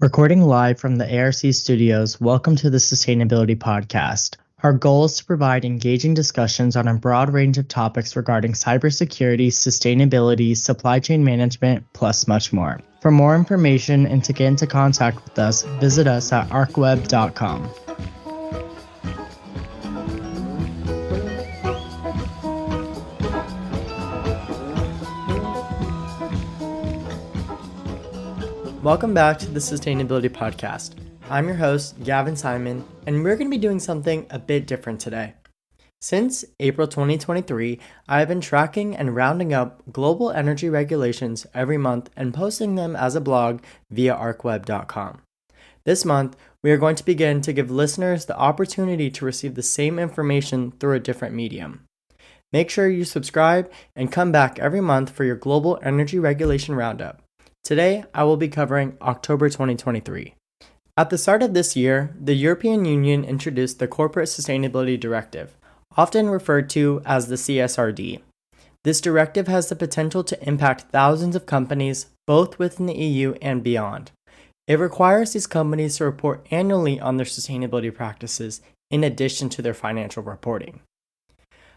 Recording live from the ARC studios, welcome to the Sustainability Podcast. Our goal is to provide engaging discussions on a broad range of topics regarding cybersecurity, sustainability, supply chain management, plus much more. For more information and to get into contact with us, visit us at arcweb.com. Welcome back to the Sustainability Podcast. I'm your host, Gavin Simon, and we're going to be doing something a bit different today. Since April 2023, I have been tracking and rounding up global energy regulations every month and posting them as a blog via arcweb.com. This month, we are going to begin to give listeners the opportunity to receive the same information through a different medium. Make sure you subscribe and come back every month for your global energy regulation roundup. Today, I will be covering October 2023. At the start of this year, the European Union introduced the Corporate Sustainability Directive, often referred to as the CSRD. This directive has the potential to impact thousands of companies, both within the EU and beyond. It requires these companies to report annually on their sustainability practices, in addition to their financial reporting.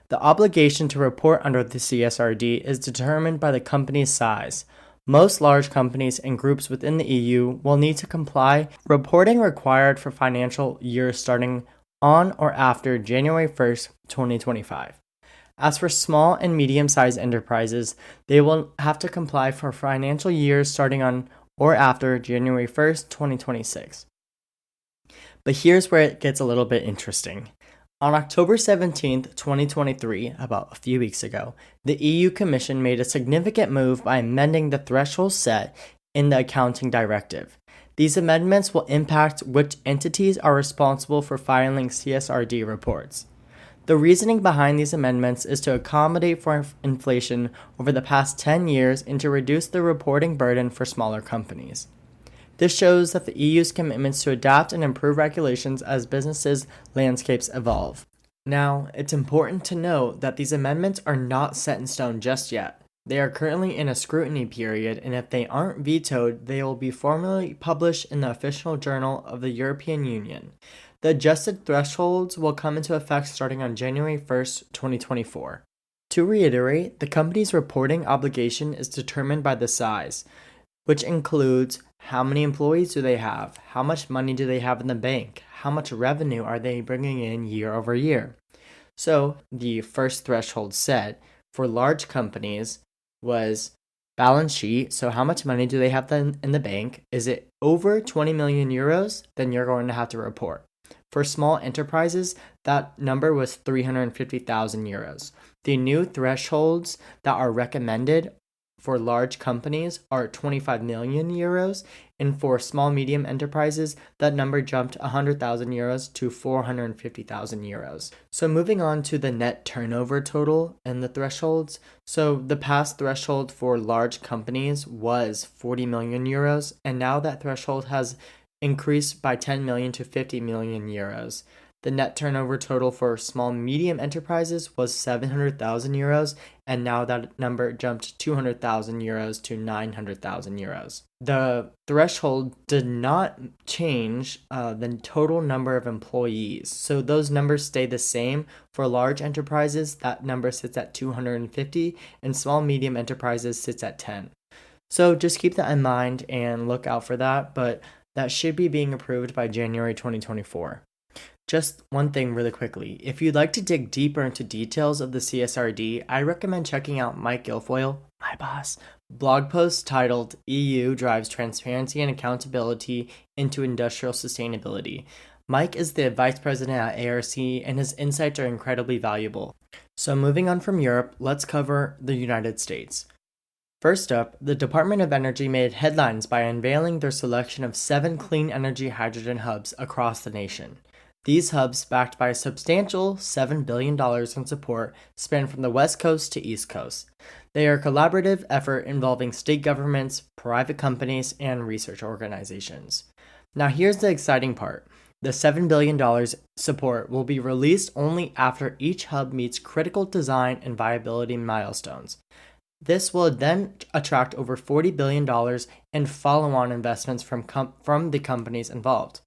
The obligation to report under the CSRD is determined by the company's size. Most large companies and groups within the EU will need to comply, reporting required for financial years starting on or after January 1st, 2025. As for small and medium-sized enterprises, they will have to comply for financial years starting on or after January 1st, 2026. But here's where it gets a little bit interesting. On October 17th, 2023, about a few weeks ago, the EU Commission made a significant move by amending the threshold set in the Accounting Directive. These amendments will impact which entities are responsible for filing CSRD reports. The reasoning behind these amendments is to accommodate for inflation over the past 10 years and to reduce the reporting burden for smaller companies. This shows that the EU's commitments to adapt and improve regulations as businesses' landscapes evolve. Now, it's important to note that these amendments are not set in stone just yet. They are currently in a scrutiny period, and if they aren't vetoed, they will be formally published in the official journal of the European Union. The adjusted thresholds will come into effect starting on January 1st, 2024. To reiterate, the company's reporting obligation is determined by the size, which includes how many employees do they have, how much money do they have in the bank, how much revenue are they bringing in year over year. So the first threshold set for large companies was balance sheet. So how much money do they have in the bank? Is it over 20 million euros? Then you're going to have to report. For small enterprises, that number was 350,000 euros. The new thresholds that are recommended for large companies are 25 million euros, and for small medium enterprises, that number jumped 100,000 euros to 450,000 euros. So moving on to the net turnover total and the thresholds. So the past threshold for large companies was 40 million euros, and now that threshold has increased by 10 million to 50 million euros. The net turnover total for small medium enterprises was 700,000 euros, and now that number jumped 200,000 euros to 900,000 euros. The threshold did not change the total number of employees, so those numbers stay the same. For large enterprises, that number sits at 250, and small medium enterprises sits at 10. So just keep that in mind and look out for that, but that should be being approved by January 2024. Just one thing really quickly. If you'd like to dig deeper into details of the CSRD, I recommend checking out Mike Guilfoyle, my boss, blog post titled EU Drives Transparency and Accountability into Industrial Sustainability. Mike is the vice president at ARC, and his insights are incredibly valuable. So moving on from Europe, let's cover the United States. First up, the Department of Energy made headlines by unveiling their selection of 7 clean energy hydrogen hubs across the nation. These hubs, backed by a substantial $7 billion in support, span from the West Coast to East Coast. They are a collaborative effort involving state governments, private companies, and research organizations. Now here's the exciting part. The $7 billion support will be released only after each hub meets critical design and viability milestones. This will then attract over $40 billion in follow-on investments from the companies involved.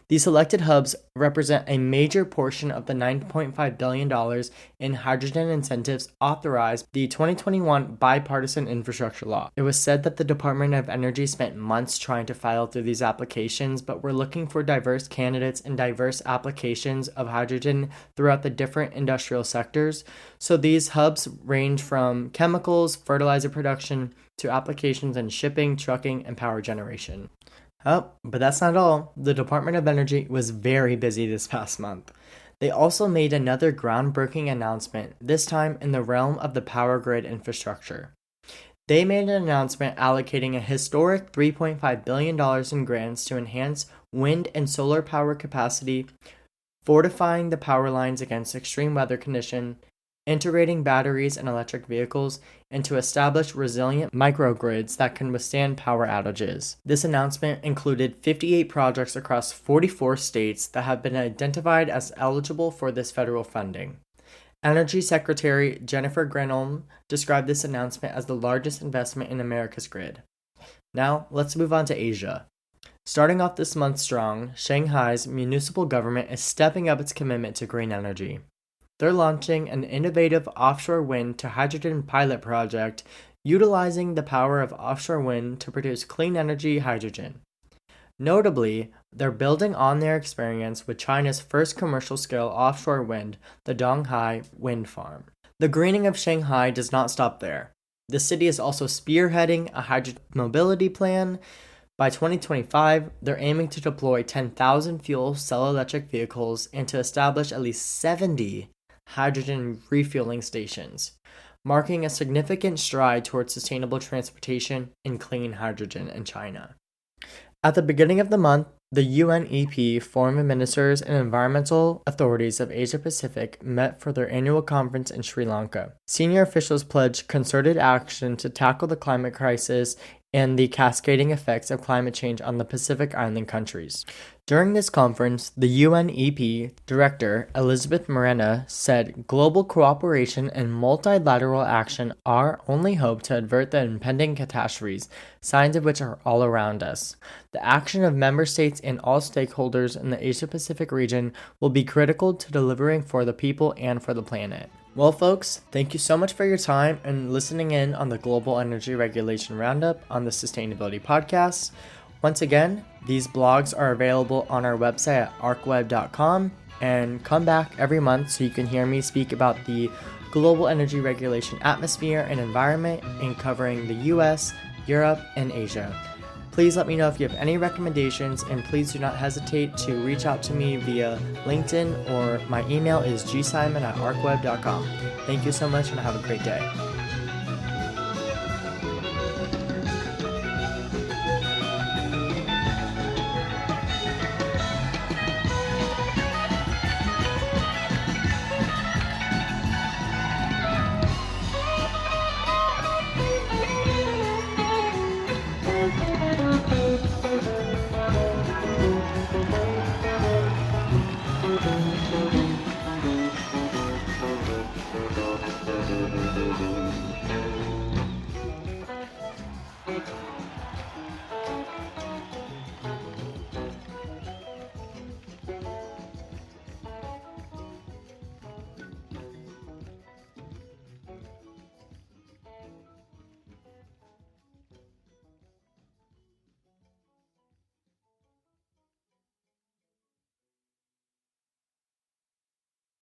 These selected hubs represent a major portion of the $9.5 billion in hydrogen incentives authorized the 2021 bipartisan infrastructure law. It was said that the Department of Energy spent months trying to file through these applications, but we're looking for diverse candidates and diverse applications of hydrogen throughout the different industrial sectors. So these hubs range from chemicals, fertilizer production, to applications in shipping, trucking, and power generation. Oh, but that's not all. The Department of Energy was very busy this past month. They also made another groundbreaking announcement, this time in the realm of the power grid infrastructure. They made an announcement allocating a historic $3.5 billion in grants to enhance wind and solar power capacity, fortifying the power lines against extreme weather conditions, integrating batteries and electric vehicles, and to establish resilient microgrids that can withstand power outages. This announcement included 58 projects across 44 states that have been identified as eligible for this federal funding. Energy Secretary Jennifer Granholm described this announcement as the largest investment in America's grid. Now, let's move on to Asia. Starting off this month strong, Shanghai's municipal government is stepping up its commitment to green energy. They're launching an innovative offshore wind to hydrogen pilot project utilizing the power of offshore wind to produce clean energy hydrogen. Notably, they're building on their experience with China's first commercial-scale offshore wind, the Donghai Wind Farm. The greening of Shanghai does not stop there. The city is also spearheading a hydrogen mobility plan. By 2025, they're aiming to deploy 10,000 fuel cell electric vehicles and to establish at least 70 hydrogen refueling stations, marking a significant stride towards sustainable transportation and clean hydrogen in China. At the beginning of the month, the UNEP Forum of Ministers and Environmental Authorities of Asia Pacific met for their annual conference in Sri Lanka. Senior officials pledged concerted action to tackle the climate crisis and the cascading effects of climate change on the Pacific Island countries. During this conference, the UNEP Director, Elizabeth Morena, said global cooperation and multilateral action are only hope to avert the impending catastrophes, signs of which are all around us. The action of member states and all stakeholders in the Asia-Pacific region will be critical to delivering for the people and for the planet. Well, folks, thank you so much for your time and listening in on the Global Energy Regulation Roundup on the Sustainability Podcast. Once again, these blogs are available on our website at arcweb.com, and come back every month so you can hear me speak about the global energy regulation atmosphere and environment in covering the US, Europe, and Asia. Please let me know if you have any recommendations, and please do not hesitate to reach out to me via LinkedIn, or my email is gsimon@arcweb.com. Thank you so much and have a great day.